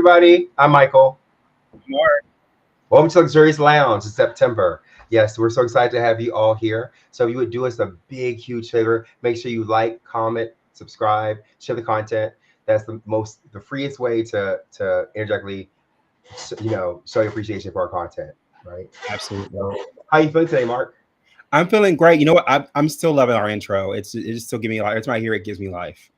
everybody. I'm Michael. More. Welcome to Luxurious Lounge in September. Yes, we're so excited to have you all here. So, if you would do us a big, huge favor, make sure you like, comment, subscribe, share the content. That's the freest way to interjectly, show your appreciation for our content, right? Absolutely. So, how you feeling today, Mark? I'm feeling great. You know what? I'm still loving our intro. It's still giving me life. Every time I hear it, gives me life.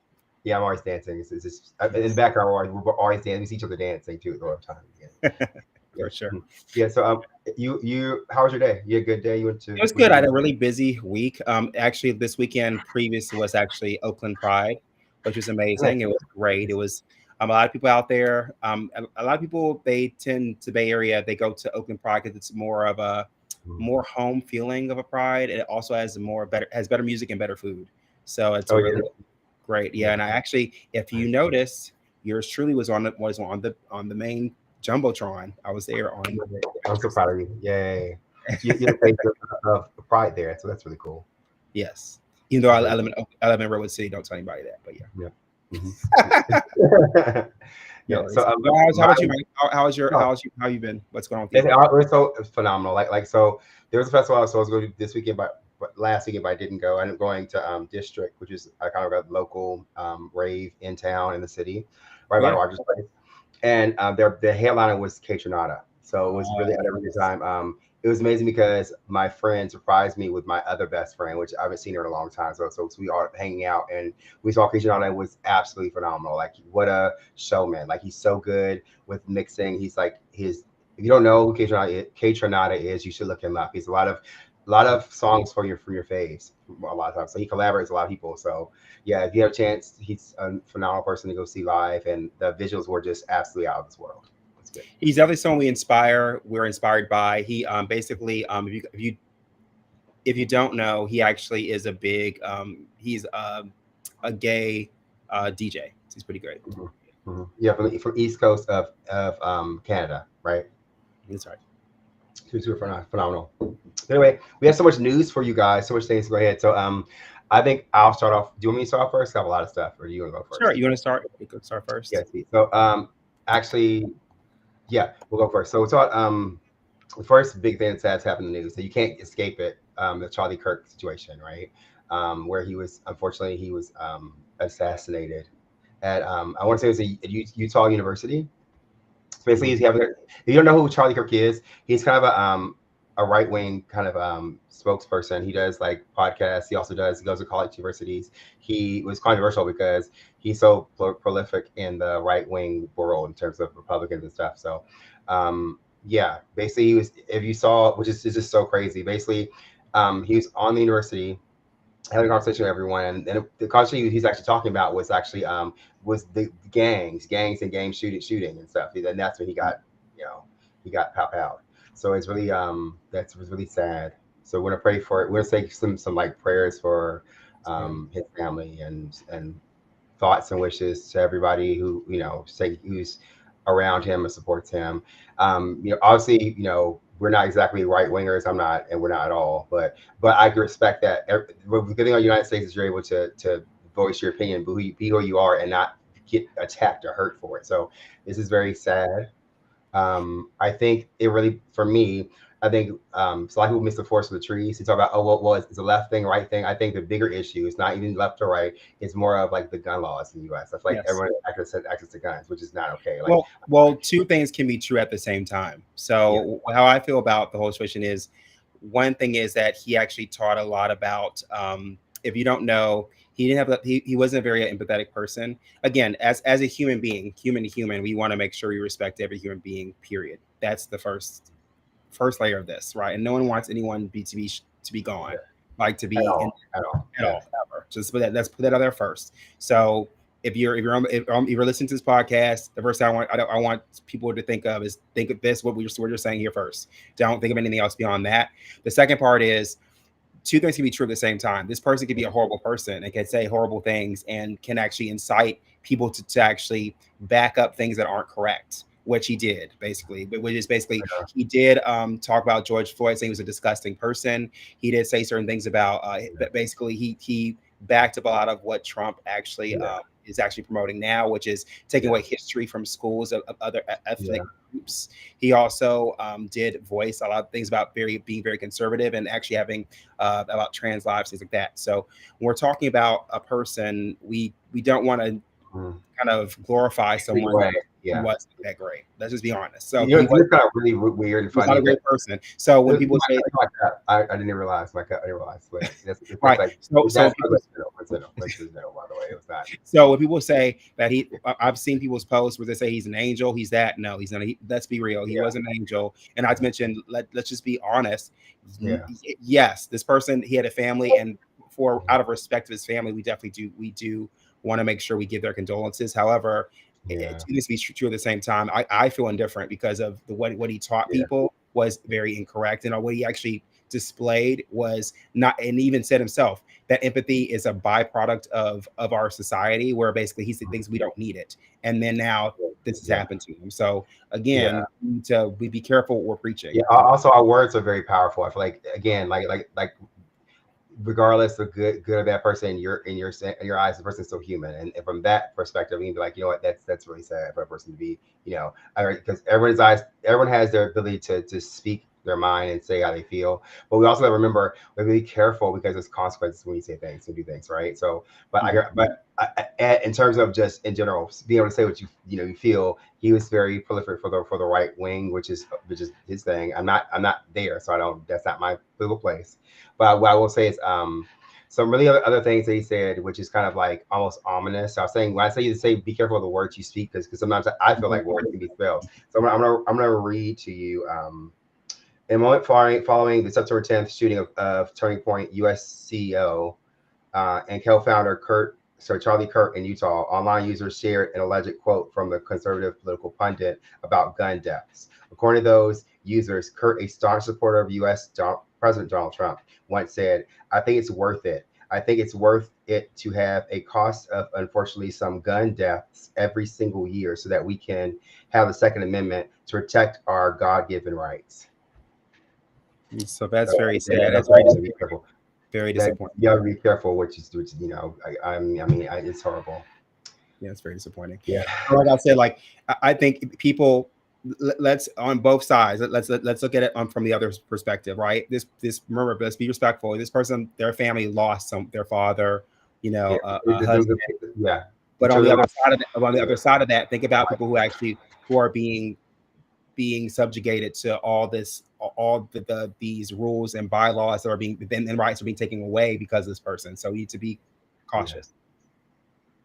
Yeah, I'm always dancing. It's just in the Yes, background. We're always dancing. We see each other dancing too all the time. Yeah. Yeah. for sure. Mhm. Yeah. So you how was your day? You had a good day. You went to It was what good. did I you had do? a really busy week. Actually, this weekend previous was actually Oakland Pride, which was Nice. amazing. It was great. It was a lot of people out there. A lot of people they tend to Bay Area. They go to Oakland Pride because it's more of a Mhm. more home feeling of a pride. It also has better music and better food. So it's Oh a yeah. really great. Yeah. Yeah, and I actually, if you notice, yours truly was on the main jumbotron. I was there on I'm so Patrick's proud of you. Yay. You're the face of the pride there. So that's really cool. Yes. Even though That's I really live cool. in Redwood City, don't tell anybody that. But yeah, Yeah. Hmm. no Yeah. So worries. Well, how my about you, Mike? no, How you been? What's going on with you? it's so phenomenal. Like so there was a festival I was supposed to go to this weekend, but last weekend, but I didn't go. I ended up going to District, which is a kind of a local rave in town in the city, right Oh by yeah. Rogers Place. And the headliner was K Tronada. So it was really Oh, I had a really good time. It was amazing because my friend surprised me with my other best friend, which I haven't seen her in a long time. So we are hanging out and we saw K Tronada. It was absolutely phenomenal. Like what a showman! Like he's so good with mixing. He's like his. If you don't know who K Tronada is, you should look him up. He's a lot of songs for your faves a lot of times. So he collaborates with a lot of people. So yeah, if you have a chance, he's a phenomenal person to go see live, and the visuals were just absolutely out of this world. It's good. he's definitely someone we're inspired by. He basically if you don't know, he actually is a big he's a gay DJ. He's pretty great. Hmm. Hmm. Yeah, from East Coast of Canada, right? That's right. Super phenomenal. Anyway, we have so much news for you guys, so much things to go ahead. So I think I'll start off. Do you want me to start off first? I have a lot of stuff, or do you want to go Sure. first? You want to start? You could start first. Yes. So actually, yeah, we'll go first. So it's all the first big thing that's happened in the news, so you can't escape it. The Charlie Kirk situation, right? Where he was assassinated at I want to say it was Utah University. So basically, Mhm. if you don't know who Charlie Kirk is, he's kind of a right wing kind of spokesperson. He does like podcasts. He goes to college universities. He was controversial because he's so prolific in the right wing world in terms of Republicans and stuff. So yeah, basically he was. If you saw, which is just so crazy. Basically, he was on the university having a conversation with everyone, and the conversation he's actually talking about was actually was the gangs and gang shooting and stuff. And that's when he got pow pow. So it's really that's was really sad. So we're gonna pray for it. We're gonna say some like prayers for Yeah. his family and thoughts and wishes to everybody who say who's around him and supports him. Obviously, we're not exactly right wingers. I'm not, and we're not at all. But I can respect that. The good thing on the United States is you're able to voice your opinion, be who you are, and not get attacked or hurt for it. So this is very sad. I think it really, for me, I think so a lot of people miss the forest for the trees. You talk about, oh, well, it's a left thing, right thing. I think the bigger issue is not even left or right. It's more of like the gun laws in the U.S. I feel like Yes. everyone has access to guns, which is not okay. Like, Well, two things can be true at the same time. yeah, So how I feel about the whole situation is one thing is that he actually taught a lot about if you don't know, he didn't have he wasn't a very empathetic person. Again, as a human being, human to human, we want to make sure we respect every human being, period. That's the first layer of this, right? And no one wants anyone to be gone, like to at be in all, at all. at Yeah, all ever. Just let's put that out there first. So if you're listening to this podcast, the first thing I want people to think of this what you're saying here first. Don't think of anything else beyond that. The second part is two things can be true at the same time. This person could be a horrible person and can say horrible things and can actually incite people to actually back up things that aren't correct, which he did basically. Which is basically he did talk about George Floyd saying he was a disgusting person. He did say certain things about yeah, basically he backed up a lot of what Trump actually is actually promoting now, which is taking away history from schools of other ethnic groups. He also did voice a lot of things about being very conservative and actually having about trans lives, things like that. So when we're talking about a person, we don't want to kind of glorify someone who wasn't that great. Let's just be honest. So he was kind of really weird and funny. Not a great person. So when people say, I didn't realize my cut. I didn't realize. But that's right. Like, so by the way, it was not. So when people say that I've seen people's posts where they say he's an angel, he's that. No, he's not. Let's be real. He was an angel. And I mentioned, let's just be honest. Yes, this person, he had a family, and out of respect to his family, we do want to make sure we give their condolences. However, it needs to be true at the same time. I feel indifferent because of what he taught people was very incorrect, and what he actually displayed was not, and even said himself that empathy is a byproduct of our society, where basically he thinks we don't need it, and then now this has happened to him. So again, we be careful what we're preaching. Also, our words are very powerful. I feel like, again, like regardless of good or bad person in your eyes, the person's still human, and from that perspective, you can be like, you know what, that's really sad for a person to be, because everyone has their ability to speak their mind and say how they feel, but we also have to remember we're really careful because there's consequences when you say things and do things, right? So, in terms of just in general, being able to say what you feel, he was very prolific for the right wing, which is his thing. I'm not there, so that's not my little place. But what I will say is some really other things that he said, which is kind of like almost ominous. So I was saying, when I say you to say be careful of the words you speak, because sometimes I feel like words can be spelled. So I'm gonna read to you. In a moment following the September 10th shooting of Turning Point US CEO and co-founder Charlie Kirk in Utah, online users shared an alleged quote from the conservative political pundit about gun deaths. According to those users, Kirk, a staunch supporter of U.S. President Donald Trump, once said, "I think it's worth it. I think it's worth it to have a cost of, unfortunately, some gun deaths every single year so that we can have the Second Amendment to protect our God-given rights." So that's very sad. That's very disappointing. Very disappointing. You gotta be careful what you do. It's horrible. Yeah, it's very disappointing. Yeah. Like I said, I think people, let's on both sides. Let's look at it from the other perspective, right? Remember, let's be respectful. This person, their family lost their father, a husband. Yeah. But on the other side of that, think about people who are being subjugated to all these rules and bylaws that are and rights are being taken away because of this person. So you need to be cautious.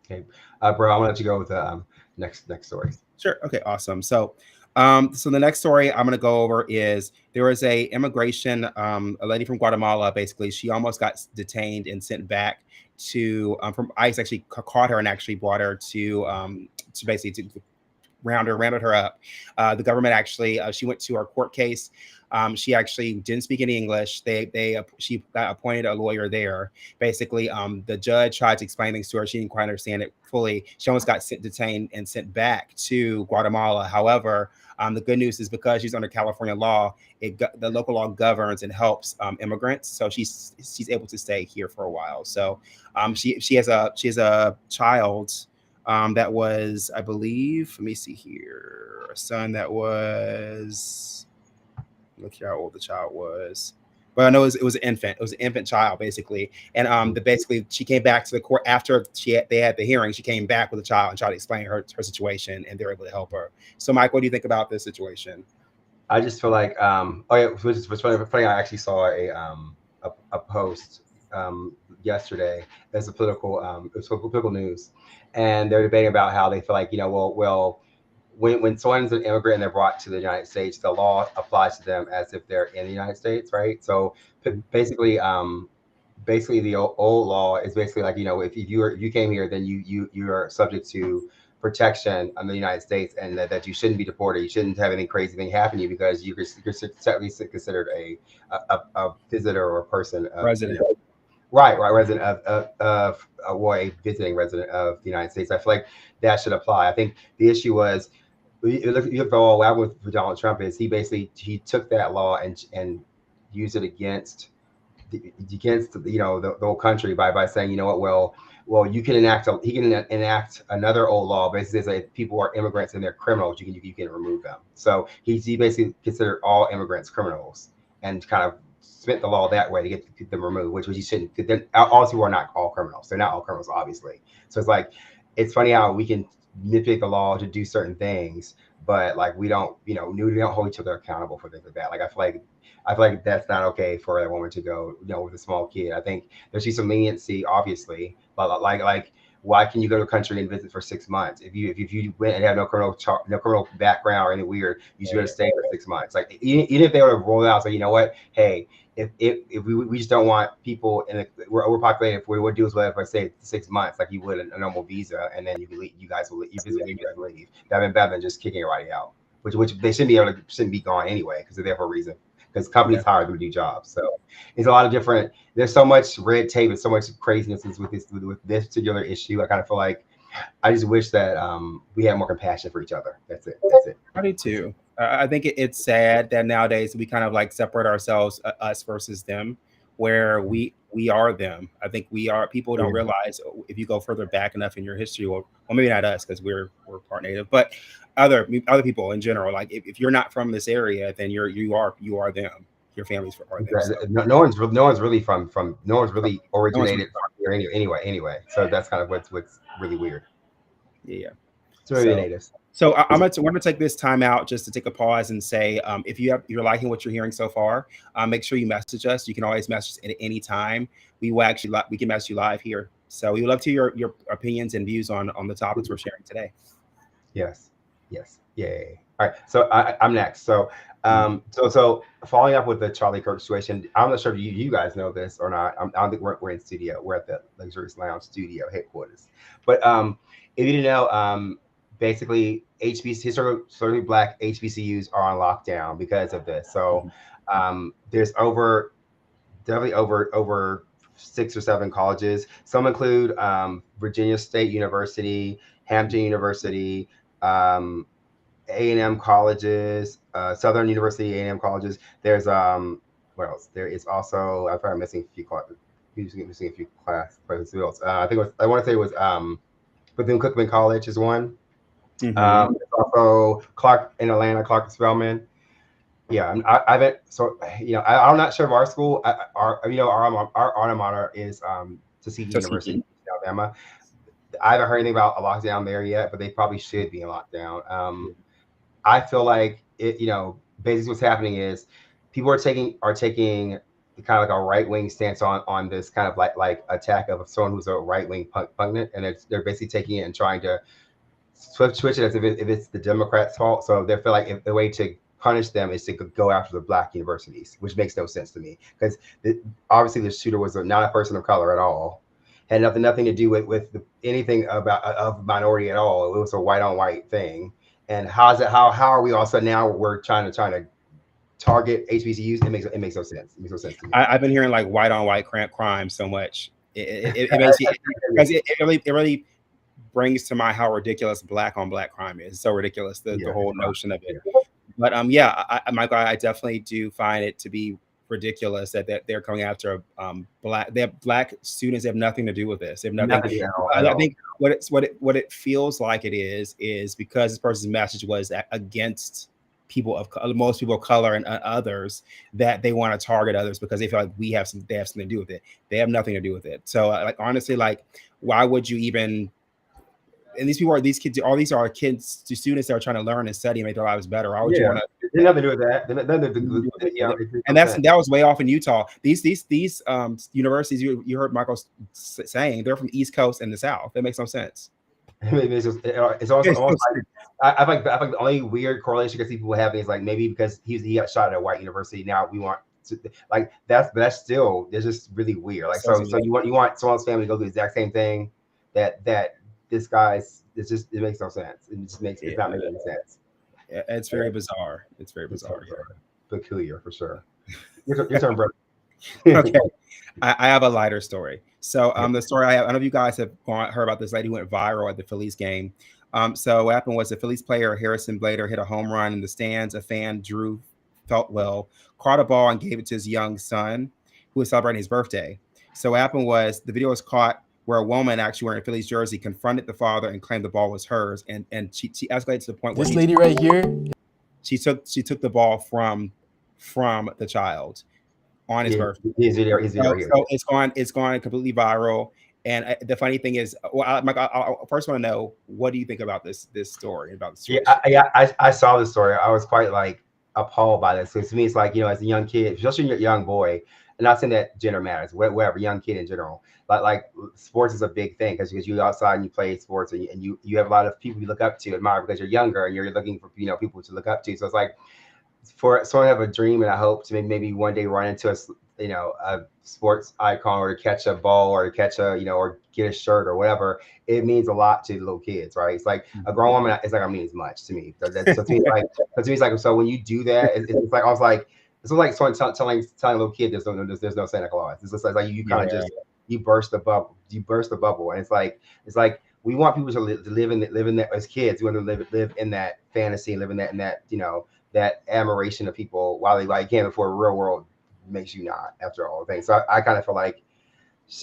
Okay, bro, I'm gonna let you go with the next story. Sure. Okay. Awesome. So the next story I'm going to go over is there was a immigration, a lady from Guatemala. Basically, she almost got detained and sent back to from ICE. Actually caught her and actually brought her to basically to rounded her up. The government actually, she went to our court case. She actually didn't speak any English. She got appointed a lawyer there. Basically, the judge tried to explain things to her. She didn't quite understand it fully. She almost got detained and sent back to Guatemala. However, the good news is because she's under California law, the local law governs and helps immigrants. So she's able to stay here for a while. So she has a child. That was, I believe, let me see here, a son that was, look how old the child was. But I know it was an infant. It was an infant child, basically. And basically, she came back to the court after they had the hearing. She came back with a child and tried to explain her situation, and they were able to help her. So, Mike, what do you think about this situation? I just feel like, which was funny. I actually saw a post yesterday as it was political news, and they're debating about how they feel like, when someone's an immigrant and they're brought to the United States, the law applies to them as if they're in the United States, right? So basically the old law is basically like, if you came here, then you are subject to protection under the United States, and that you shouldn't be deported. You shouldn't have any crazy thing happen to you because you're certainly considered a visitor or a person, resident. Right, resident of or a visiting resident of the United States. I feel like that should apply. I think the issue was, you look at what happened with Donald Trump is he took that law and used it against against the whole country by saying, you know what, well, he can enact another old law basically says that if people are immigrants and they're criminals, you can remove them. So he basically considered all immigrants criminals and kind of spent the law that way to get them removed, which you shouldn't. Then all people are not all criminals. They're not all criminals, obviously. So it's like, it's funny how we can manipulate the law to do certain things, but like we don't hold each other accountable for things like that. Like I feel like that's not okay for a woman to go, with a small kid. I think there should be some leniency, obviously, but like why can you go to a country and visit for 6 months? If you went and have no criminal background or any weird, you should stay for 6 months. Like even if they were to roll out, so you know what, hey, if we just don't want people we're overpopulated. If we would do is what if I say 6 months, like you would a normal visa, and then you guys will leave. That'd been just kicking everybody out, which they shouldn't be gone anyway because they're there for a reason. Because companies hire them to do jobs. So it's a lot of different. There's so much red tape and so much craziness with this particular issue. I kind of feel like I just wish that we had more compassion for each other. That's it. I do too. I think it's sad that nowadays we kind of like separate ourselves, us versus them, where we are them. I think we are. People don't realize if you go further back enough in your history, well maybe not us because we're part native, but other people in general. Like if you're not from this area, then you are them. Your family's are them. So. No one's really originated from here anyway. So that's kind of what's really weird. Yeah. So really natives. So I'm going to take this time out just to take a pause and say, if you're liking what you're hearing so far, make sure you message us. You can always message us at any time. We can message you live here. So we would love to hear your opinions and views on the topics we're sharing today. Yes. Yay. All right. So I'm next. So so following up with the Charlie Kirk situation, I'm not sure if you guys know this or not. I don't think we're in studio. We're at the Luxurious Lounge studio headquarters. But if you didn't know, basically historically Black HBCUs are on lockdown because of this. So there's definitely over 6 or 7 colleges. Some include Virginia State University, Hampton University, A&M colleges, Southern University A&M colleges. There's what else? There is also, I'm probably missing a few classes. I think I want to say it was Bethune-Cookman College is one. Also Clark in Atlanta, Clark Spelman. Yeah, I'm not sure if our school, our alma mater is Tuskegee University in Alabama. I haven't heard anything about a lockdown there yet, but they probably should be in lockdown. I feel like basically what's happening is people are taking kind of like a right-wing stance on this kind of like attack of someone who's a right-wing pundit, and they're basically taking it and trying to switch it as if it's the Democrats' fault. So they feel like if the way to punish them is to go after the Black universities, which makes no sense to me because obviously the shooter was not a person of color at all. Had nothing to do with anything of minority at all. It was a white on white thing. And how are we also now we're trying to target HBCUs? It makes no sense. It makes no sense to me. I've been hearing like white on white crime so much. It really brings to mind how ridiculous black on black crime is. It's so ridiculous the whole notion of it. But Michael, I definitely do find it to be ridiculous that they're coming after black students. They have nothing to do with this. They have nothing. I think what it feels like it is because this person's message was against most people of color and others, that they want to target others because they feel like they have something to do with it. They have nothing to do with it. So honestly, why would you even? And these kids, all these are kids, students that are trying to learn and study and make their lives better. Why would you want to? They have nothing to do with that. And that was way off in Utah. These universities you heard Michael saying, they're from the East Coast and the South. That makes no sense. It's also like I think the only weird correlation I see people having is like maybe because he got shot at a white university. Now we want to, like that's still it's just really weird. Like so you want someone's family to go through the exact same thing that this guy's. It makes no sense. It's not making any sense. It's very bizarre. It's very bizarre. Peculiar for sure. Your turn, bro. Okay, I have a lighter story. So the story I don't know if you guys have heard about this lady who went viral at the Phillies game. So what happened was the Phillies player Harrison Blader hit a home run in the stands. A fan, Drew Feltwell, caught a ball and gave it to his young son. who was celebrating his birthday. So what happened was the video was caught where a woman actually wearing a Phillies jersey confronted the father and claimed the ball was hers, and she escalated to the point where This lady right here. she took the ball from the child on his birthday. His video here. So it's gone completely viral. And the funny thing is, well, Mike, I first want to know, what do you think about this story, about the situation? I saw the story. I was quite like appalled by this. Because to me, it's like, as a young kid, especially a young boy, and not saying that gender matters, whatever, young kid in general. Like sports is a big thing because you go outside and you play sports, and you have a lot of people you look up to, admire, because you're younger and you're looking for people to look up to. So it's like, for someone to have a dream and I hope to maybe one day run into a sports icon, or to catch a ball, or to catch or get a shirt or whatever, it means a lot to little kids, right? It's like a grown woman, it's like, I mean, as much to me. So to me, it's like, so when you do that, it's like, I was like, it's like someone telling a little kid there's no Santa Claus. It's just like you kind of just, you burst the bubble, and it's like we want people to live in that as kids. We want to live in that fantasy, and live in that that admiration of people while they can, before real world makes you not, after all things. So I kind of feel like,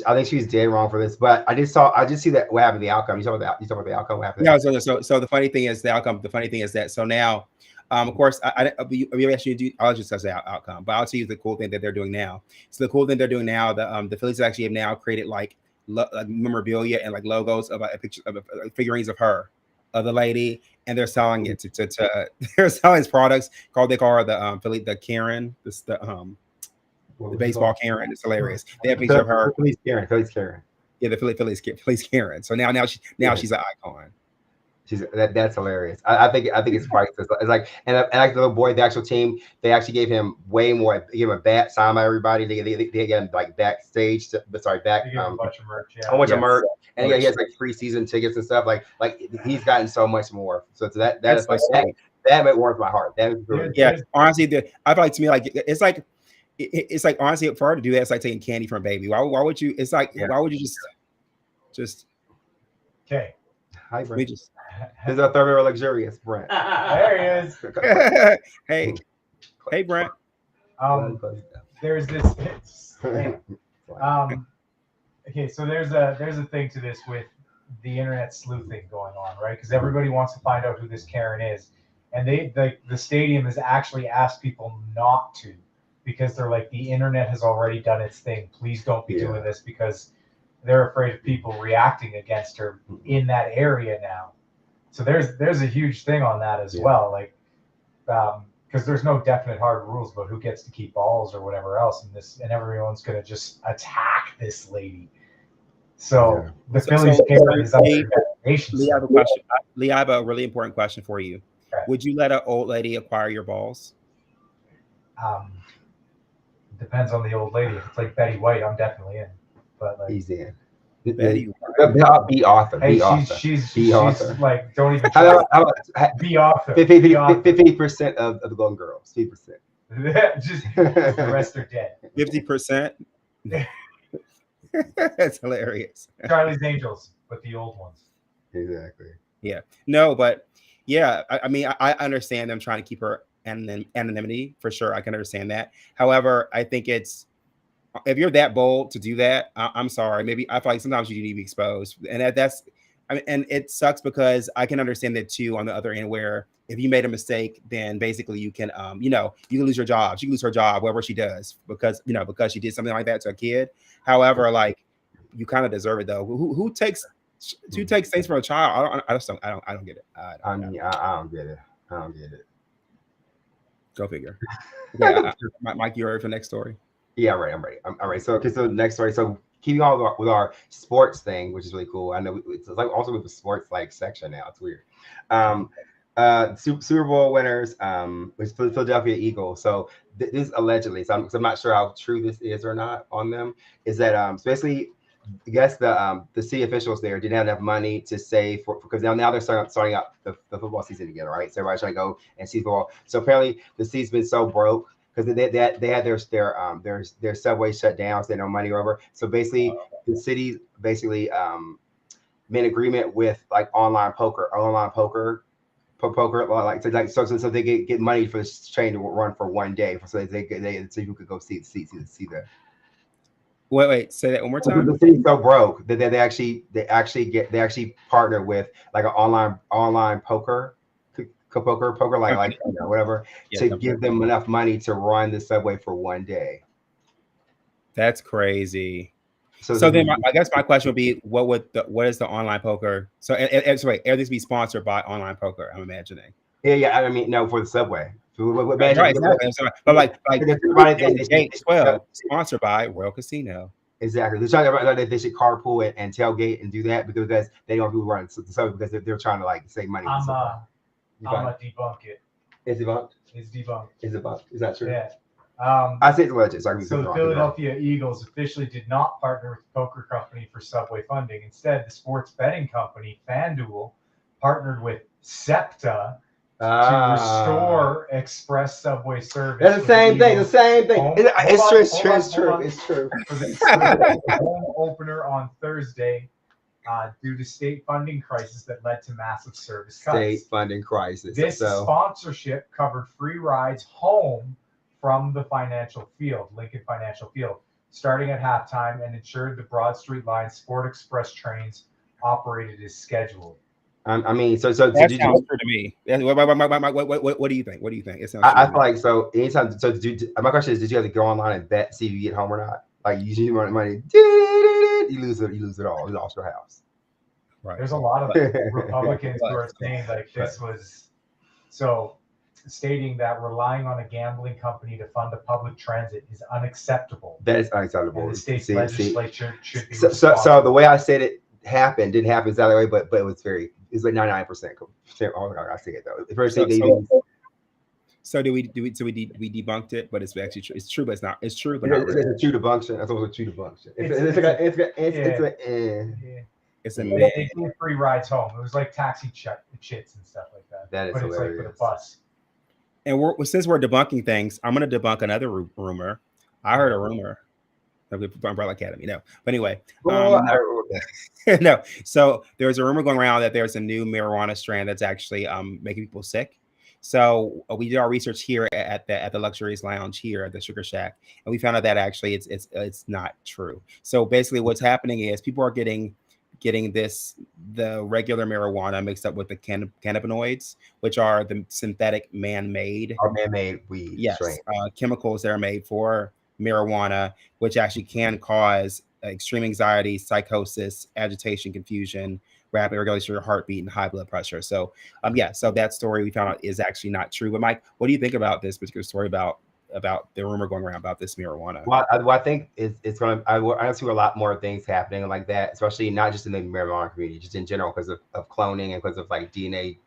I think she's dead wrong for this, but I just see that what happened, the outcome. You talk about the outcome. What happened? Yeah. So the funny thing is the outcome. The funny thing is that, so now, of course, I'll just say the outcome, but I'll tell you the cool thing that they're doing now. So the cool thing they're doing now, the Phillies actually have now created like memorabilia and like logos of a picture of figurines of her, of the lady, and they're selling it to they're selling products they call her the Karen, the baseball Karen. It's hilarious. They have a picture of her. Phillies Karen. Yeah, the Phillies Karen. So now she's an icon. That's hilarious. I think it's priceless. It's like, and like the little boy, the actual team, they actually gave him way more. They gave him a bat signed by everybody. They got him like backstage. A bunch of merch. Yeah. A bunch of merch, and he has like free season tickets and stuff. Like he's gotten so much more. So that is like that warms my heart. That is really honestly, I feel like, to me, like it's like, honestly, for her to do that, it's like taking candy from a baby. Why would you? It's like, why would you just okay? Hi, Brent. This is a third row luxurious, Brent. There he is. Hey, Brent. There's this. Okay, so there's a thing to this with the internet sleuthing going on, right? Because everybody wants to find out who this Karen is, and the stadium has actually asked people not to, because they're like, the internet has already done its thing. Please don't be doing this, because they're afraid of people reacting against her in that area now. So there's a huge thing on that as well, like, because there's no definite hard rules about who gets to keep balls or whatever else, and everyone's going to just attack this lady. So the Phillies Karen is under investigation. Lee, I have a question. Lee, I have a really important question for you. Okay. Would you let an old lady acquire your balls? Depends on the old lady. If it's like Betty White, I'm definitely in. But like, he's in. Betty, be author. Hey, be author. She's like, don't even try. How about be author. 50% of the Golden Girls. 50%. just the rest are dead. 50%. That's hilarious. Charlie's Angels, but the old ones. Exactly. Yeah. No, but yeah, I mean, I understand them trying to keep her anonymity, for sure. I can understand that. However, I think if you're that bold to do that, I'm sorry. Maybe I feel like sometimes you need to be exposed, and that's. I mean, and it sucks, because I can understand that too on the other end, where if you made a mistake, then basically you can, you can lose your job. She can lose her job, whatever she does, because she did something like that to a kid. However, like, you kind of deserve it though. Who takes things from a child? I don't get it. I don't get it. I don't get it. Go figure. Yeah, Mike, you ready for the next story? Yeah, I'm ready. I'm ready. So next story. So keeping on with our sports thing, which is really cool. I know it's like also with the sports like section now. It's weird. Super Bowl winners, which Philadelphia Eagles. So this is allegedly. So I'm not sure how true this is or not on them. Is that so basically, I guess the city officials there didn't have enough money to save because now they're starting up the football season again, right? So everybody's trying to go and see football. So apparently the city's been so broke because they had their subway shut down, so they had no money or whatever. So basically, the city basically made an agreement with like online poker, like so they get money for this train to run for one day, so you could go see the Wait. Say that one more time. The city's so broke that they actually partner with like an online poker like whatever Yeah, to give them enough money to run the subway for one day. That's crazy. So then I guess my question would be, what is the online poker? So everything's be sponsored by online poker, I'm imagining. Yeah. I mean, no, for the subway. Right, exactly. But like Gate 12 sponsored by Royal Casino. Exactly. They're trying to they should carpool and tailgate and do that because they don't really run the subway because they're trying to like save money. I'm gonna debunk it. It's debunked. It's debunked. It's debunked. Is that true? Yeah. I say it's legit. So the Philadelphia Eagles officially did not partner with the poker company for subway funding. Instead, the sports betting company FanDuel partnered with SEPTA to restore express subway service. That's the same thing. It's true. For the home opener on Thursday, due to state funding crisis that led to massive service cuts. State funding crisis. This sponsorship covered free rides home from the Lincoln Financial Field, starting at halftime, and ensured the Broad Street Line Sport Express trains operated as scheduled. I mean, so that sounds true to me. What do you think? What do you think? It sounds. I feel like so. Anytime, my question is, did you have to go online and bet see if you get home or not? Like you run money, you lose it all. You lost your house. Right. There's a lot of Republicans who are saying like this was so. Stating that relying on a gambling company to fund the public transit is unacceptable. That is unacceptable. And the state's legislature should be so the way I said it didn't happen exactly that way, but it was like 99%. Oh, I see it though. The first thing so we debunked it, but it's actually true. It's true, but it's not. It's true, but it's a true debunction. That's what a true debunction. It's a they gave free rides home. It was like taxi chits and stuff like that. That is but hilarious. It's like for the bus. And since we're debunking things, I'm going to debunk another rumor. I heard a rumor of the Umbrella Academy. No, but anyway, no. So there's a rumor going around that there's a new marijuana strand that's actually making people sick. So we did our research here at the Luxurious Lounge here at the Sugar Shack, and we found out that actually it's not true. So basically, what's happening is people are getting the regular marijuana mixed up with the cannabinoids, which are the synthetic man-made weed. Yes, chemicals that are made for marijuana, which actually can cause extreme anxiety, psychosis, agitation, confusion, rapid irregulation of your heartbeat, and high blood pressure. So so that story we found out is actually not true. But Mike, what do you think about this particular story about the rumor going around about this marijuana? Well, I think it's going to. I see a lot more things happening like that, especially not just in the marijuana community, just in general, because of cloning and because of like DNA.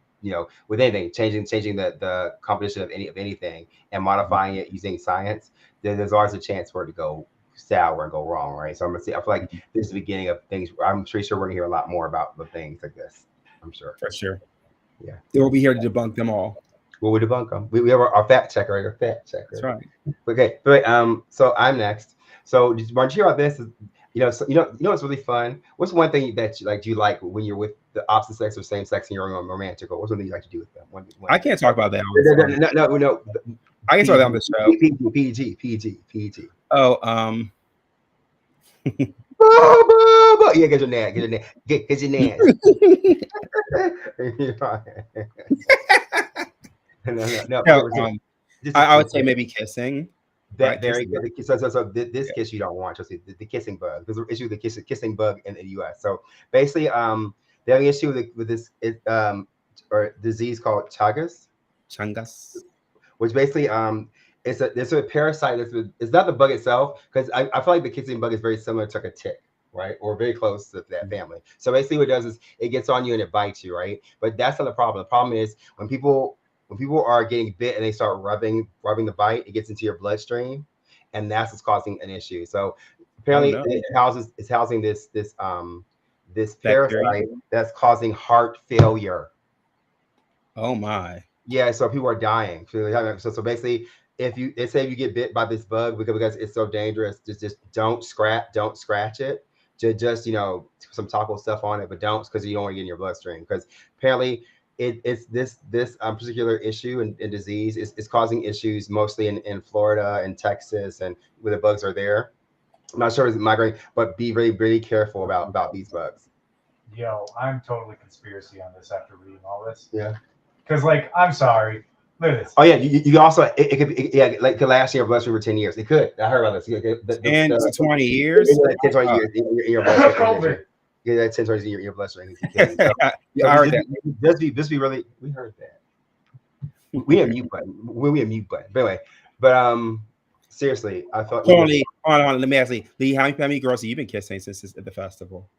With anything, changing the composition of anything and modifying it using science. There's always a chance for it to go sour and go wrong, right? So I feel like this is the beginning of things. I'm pretty sure we're gonna hear a lot more about the things like this. I'm sure. For sure. Yeah. We'll be here to debunk them all. Well, we debunk them. We have our fact checker. That's right. Okay. But so I'm next. So did you hear about this? So what's really fun? What's one thing that you like when you're with the opposite sex or same sex and you're romantic? Or what's one thing you like to do with them? I can't talk about that. No. I can talk about on the show. PG. Oh, yeah, get your nan. Get your nan. No. I would say maybe kissing. That right, very good. So this kiss you don't want. Just the kissing bug. There's an issue with the kissing bug in the U.S. So basically, they have an issue with this or disease called Chagas, which basically it's a parasite. It's not the bug itself, because I feel like the kissing bug is very similar to like a tick, right, or very close to that family. So basically, what it does is it gets on you and it bites you, right? But that's not the problem. The problem is when people are getting bit and they start rubbing the bite, it gets into your bloodstream, and that's what's causing an issue. So apparently, it's housing this parasite that's causing heart failure. Oh my! Yeah, so people are dying. So basically, if you get bit by this bug because it's so dangerous, just don't scratch it. Just some taco stuff on it, but don't, because you don't want to get in your bloodstream, because apparently it's this particular issue and disease is causing issues mostly in Florida and Texas and where the bugs are there. I'm not sure if it's migraine, but be really, really careful about these bugs. Yo, I'm totally conspiracy on this after reading all this. Yeah. Because, like, I'm sorry. Look at this. Oh yeah, you can also it could be like could last in your bloodstream for 10 years. It could. I heard about this. And 20 years. 10, 20 years in your bloodstream. COVID. Yeah, that 10, 20 years in your bloodstream. So, Yeah, I heard that. Just be really. We heard that. We have mute button. We have mute button. But anyway, but seriously, I thought. Hold on. Let me ask you, Lee, how many girls have you been kissing since the festival?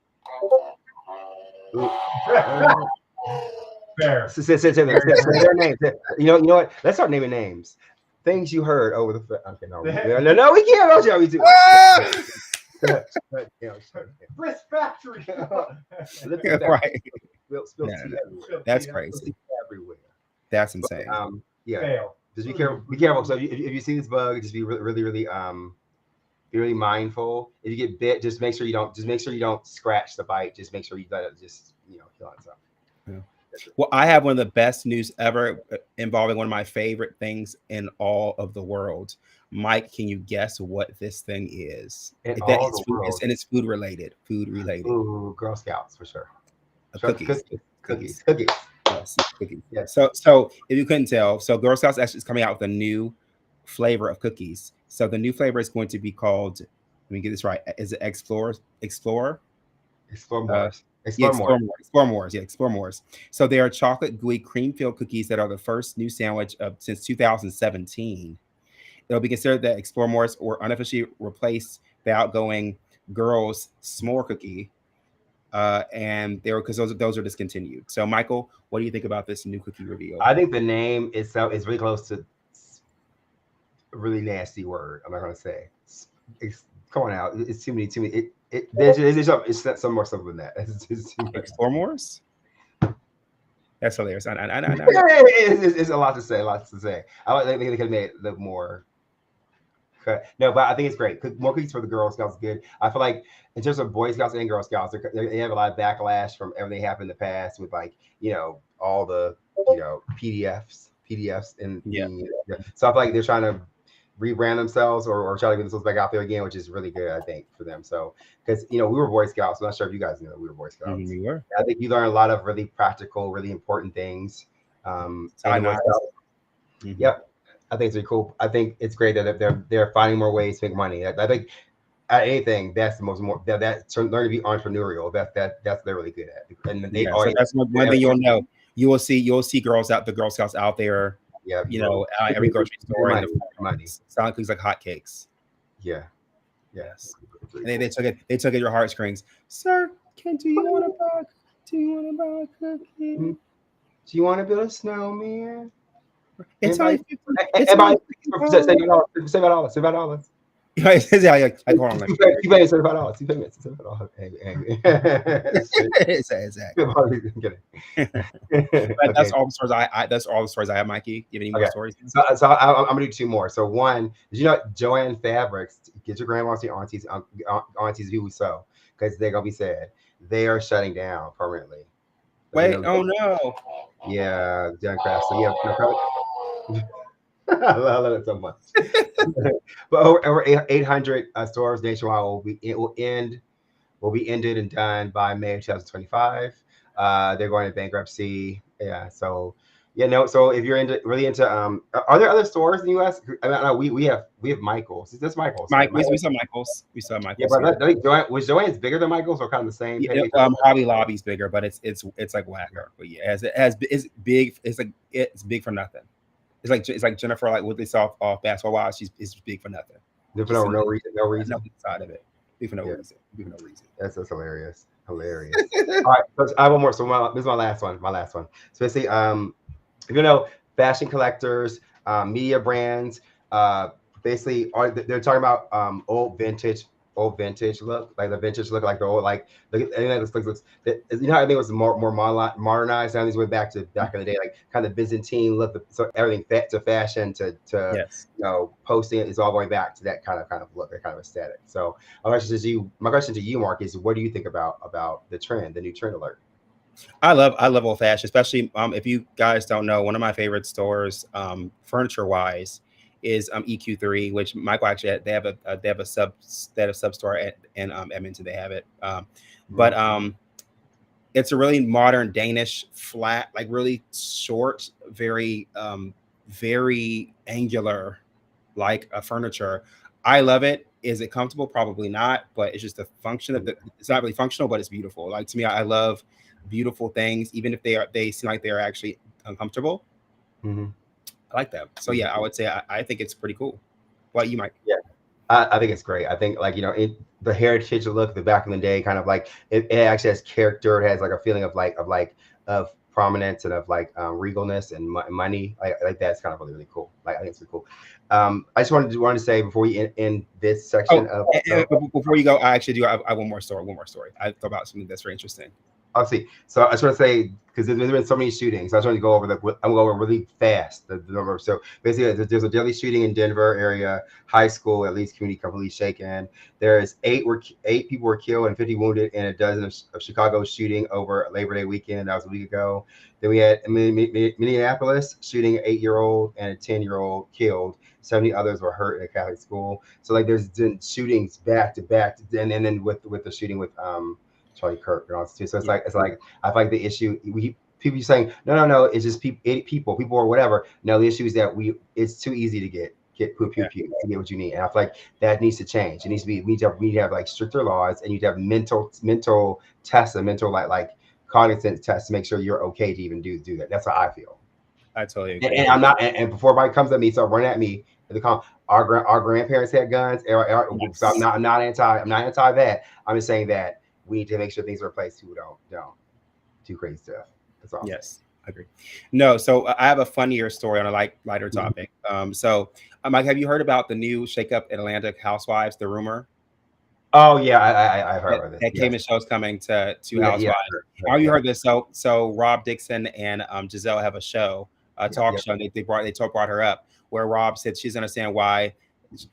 Fair. Say their names. You know what? Let's start naming names. Things you heard over the. Okay, no, we can't. Don't you? We do. Brisk Factory. Right. Spill No, tea no. everywhere. That's crazy. Everywhere. That's insane. Yeah. Fail. Just be careful. Be careful. So if you see this bug, just be really be really mindful. If you get bit, just make sure you don't scratch the bite. Just make sure you let it just heal on itself. Yeah. Well, I have one of the best news ever involving one of my favorite things in all of the world. Mike, can you guess what this thing is? It's food related. Ooh, Girl Scouts for sure. Cookies. Yes, cookies. Yeah. So if you couldn't tell, so Girl Scouts actually is coming out with a new flavor of cookies. So the new flavor is going to be called, let me get this right. Is it Explore More? Explore More. So they are chocolate gooey cream-filled cookies that are the first new sandwich since 2017. It'll be considered that Explore More's or unofficially replace the outgoing Girls S'more cookie. And because those are discontinued. So Michael, what do you think about this new cookie reveal? I think the name itself is really close to a really nasty word. I'm not gonna say. Come on out. It's too many. There's some more stuff than that. It's just too much. Explore More's? That's hilarious. I It's a lot to say. I think they could have made it look more. No, but I think it's great. More cookies for the Girl Scouts is good. I feel like in terms of Boy Scouts and Girl Scouts, they have a lot of backlash from everything that happened in the past with all the PDFs and so I feel like they're trying to rebrand themselves or try to get themselves back out there again, which is really good, I think, for them. So because we were Boy Scouts, I'm not sure if you guys know we were Boy Scouts. We were. I think you learn a lot of really practical, really important things. Yep. I think it's really cool. I think it's great that they're finding more ways to make money. I think at anything, that's the learn to be entrepreneurial. That's what they're really good at. And they so that's one thing you'll know. You will see the Girl Scouts out there. Yeah, every grocery store and money. Selling cookies like hotcakes. Yeah. Yes. And they took it your heartstrings. Sir, do you want to buy a cookie? Mm-hmm. Do you want to build a snowman? It's only $75. $75. Like, hold on. You pay $75. You pay $75. Exactly. But that's all the stories that's all the stories I have, Mikey. You have any more stories? So I'm gonna do two more. So one, did you know Joann Fabrics? Get your grandmas, your aunties who we sew, because they're gonna be sad. They are shutting down permanently. Wait, oh no. Yeah, John Craft. So I love it so much. But over 800 stores nationwide will be ended and done by May of 2025. They're going into bankruptcy. Yeah. So so if you're really into are there other stores in the US? I mean, no, we have Michael's. Is this Michael's? We saw Michael's. Yeah, but I think was Joann's bigger than Michael's or kind of the same? Yeah, Hobby Lobby's bigger, but it's like whacker. But yeah, it's big. It's big for nothing. It's like Jennifer, like Woodley off Basketball Wives. It's big for nothing. For no reason. No side of it. Big for no reason. That's hilarious. All right, so I have one more. So this is my last one. So basically, if you know, fashion collectors, media brands, basically they're talking about old vintage look, like the vintage look, like the old, like anything that looks you know, I think it was more modernized. Now these went back in the day, like kind of Byzantine look. So everything to fashion to posting is all going back to that kind of look, that kind of aesthetic. So my question to you, Mark, is what do you think about the new trend alert? I love old fashioned, especially if you guys don't know, one of my favorite stores, furniture wise, is EQ3, which Michael actually they have a sub store at in Edmonton. They have it, but it's a really modern Danish flat, like really short, very very angular, like a furniture. I love it. Is it comfortable? Probably not, but it's just the function of it's not really functional, but it's beautiful. Like to me, I love beautiful things, even if they seem like they're actually uncomfortable. I like that. So yeah, I would say I think it's pretty cool. What you might? Yeah, I think it's great. I think like the heritage look, the back in the day, kind of like it actually has character. It has like a feeling of prominence and of like regalness and money. Like that's kind of really cool. Like I think it's really cool. I just wanted to say before we end this section before you go, I actually do. I have one more story. I thought about something that's very interesting. I'll see. So I just want to say, because there's been so many shootings, I just want to go over I'm going to go over really fast the number. So basically, there's a deadly shooting in Denver area high school, at least community completely shaken. There's 8 people were killed and 50 wounded in a dozen of Chicago shooting over Labor Day weekend. That was a week ago. Then we had Minneapolis shooting an 8-year-old and a 10-year-old killed. 70 others were hurt in a Catholic school. So like there's been shootings back to back, and then with the shooting with Charlie Kirk and all this too. So it's like I feel like the issue people saying no, it's just people or whatever. No, the issue is that it's too easy to get to get what you need, and I feel like that needs to change. It needs to be we need to have like stricter laws, and you have mental tests and mental like cognizant tests to make sure you're okay to even do that. That's how I feel. I totally agree. And I'm not. And before everybody comes at me, so run at me. Our grandparents had guns. Yes. So I'm not anti that. I'm just saying that we need to make sure things are replaced. Who don't do crazy stuff. That's all. Yes, I agree. No, so I have a funnier story on a lighter topic. Mike, have you heard about the new shakeup at Atlanta Housewives? The rumor. Oh yeah, I heard about this. That Cayman show's coming to Housewives. How you heard this? So Rob Dixon and Giselle have a show, a talk show. They brought her up where Rob said she's understand why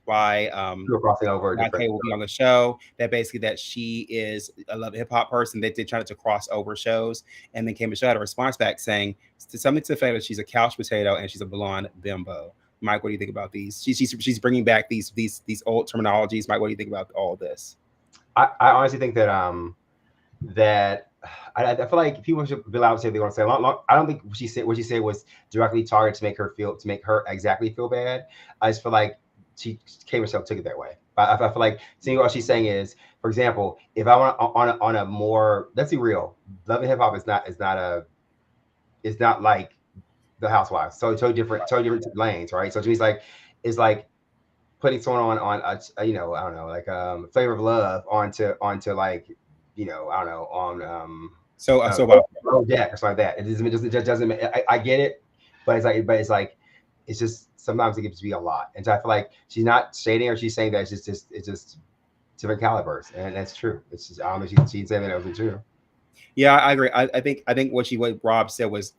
crossing over Kay will be on the show. That she is a love hip hop person. They tried to cross over shows, and then Cayman had a response back saying something to the fact that she's a couch potato and she's a blonde bimbo. Mike, what do you think about these? She's bringing back these old terminologies. Mike, what do you think about all this? I honestly think that I feel like people should be allowed to say what they want to say. I don't think what she said was directly targeted to make her exactly feel bad. I just feel like Kay Michelle took it that way. I feel like seeing what she's saying is, for example, if I want on a more, let's be real, Love and Hip Hop is not like the Housewives. So totally different lanes, right? So it means like it's like putting someone on I don't know, like Flavor of Love onto like I don't know on Jack or something like that. It just doesn't. I get it, but it's like it's just sometimes it gets to be a lot, and so I feel like she's not shading or she's saying that it's just different calibers, and that's true. It's just I don't know she's saying that it was true. Yeah, I agree. I think what Rob said was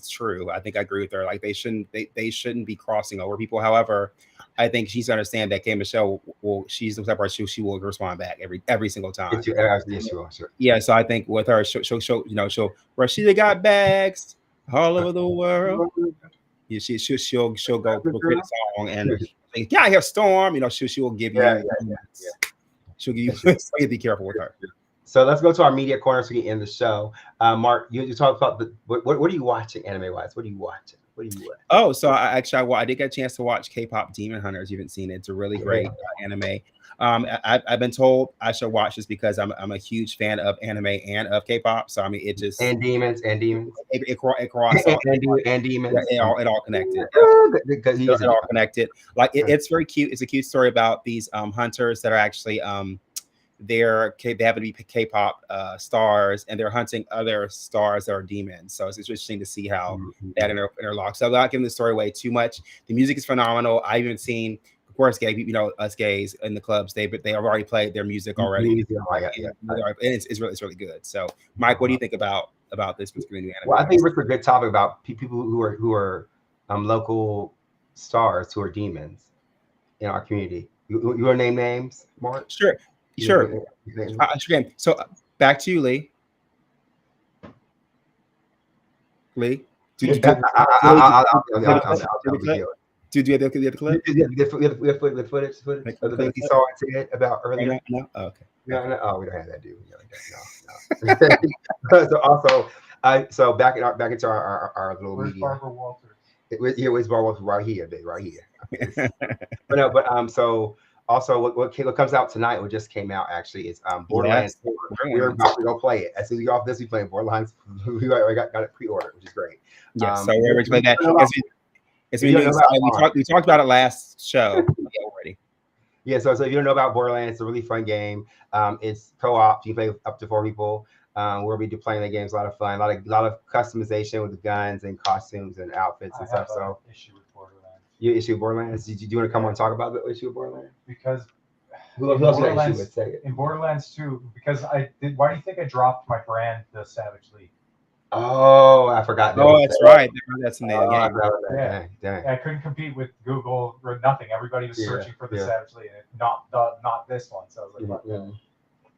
true. I think I agree with her. Like they shouldn't be crossing over people. However, I think she's understand that Kay Michelle she's the type of person she will respond back every single time. Yes, sure. Yeah, so I think with her, she'll Rashida got bags all over the world. Yeah, she'll go create a song and get out here, Storm. She will give you. She'll give you. So be careful with her. So let's go to our media corner so we can end the show. Mark, you talk about what are you watching anime wise? What are you watching? Oh, so I did get a chance to watch K-pop Demon Hunters. You haven't seen it? It's a really great anime. I've been told I should watch this because I'm a huge fan of anime and of K-pop. So I mean, it just and demons. It crosses and demons. It all connected. It all connected. Like it's very cute. It's a cute story about these hunters that are actually they happen to be K-pop stars, and they're hunting other stars that are demons. So it's interesting to see how that interlocks. So I'm not giving the story away too much. The music is phenomenal. I've even seen, of course, us gays in the clubs. They have already played their music already. And it's really good. So, Mike, what do you think about this particular new anime? Well, I think it's a good topic about people who are local stars who are demons in our community. You want to name names, Mark? Sure. Sure. So back to you, Lee. I'll Do you have the clip? We have footage Like, of the things he saw and said about earlier. No? Oh, okay. No, oh, we don't have that, dude. No. So also, so back into our little Where's media. Barbara Walters? It was Barbara Walters right here, babe, right here. So also what comes out tonight, what just came out actually is Borderlands 4. We're about to go play it. As soon as we get off this, we play Borderlands. We already got it pre-ordered, which is great. Yeah, so we're going to play that. We talked about it last show already. Yeah, so if you don't know about Borderlands, it's a really fun game. It's co-op. You play up to 4 people. We'll be playing the games. A lot of fun. A lot of customization with the guns and costumes and outfits and stuff. So issue with Borderlands. You issue Borderlands? Do you want to come on and talk about the issue of Borderlands? Because who else got issue with? Say it. In Borderlands 2, because why do you think I dropped my brand, the Savage League? Oh, I forgot. Oh, that's right. That's in the game. Dang. I couldn't compete with Google or nothing. Everybody was searching for the Savage League, and not this one. So I was like,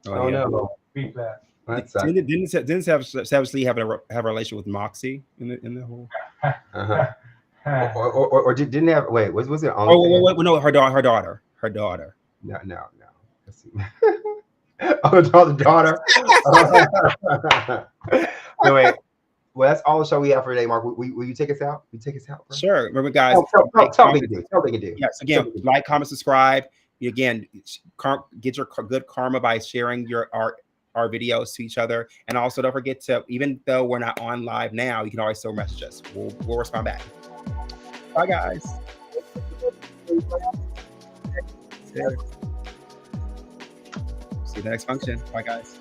no, beat that. Didn't Savage League have a relation with Moxie in the whole? Or didn't have? Wait, was it on? Oh, no, her daughter. No. Let's see. Oh, the daughter. No, wait. Well, that's all the show we have for today, Mark. Will you take us out? Will you take us out, bro? Sure. Remember, guys. Tell me what they can do. Yes. Again, like, comment, subscribe. Again, get your good karma by sharing our videos to each other, and also don't forget to, even though we're not on live now, you can always still message us. We'll respond back. Bye, guys. See you in the next function. Bye, guys.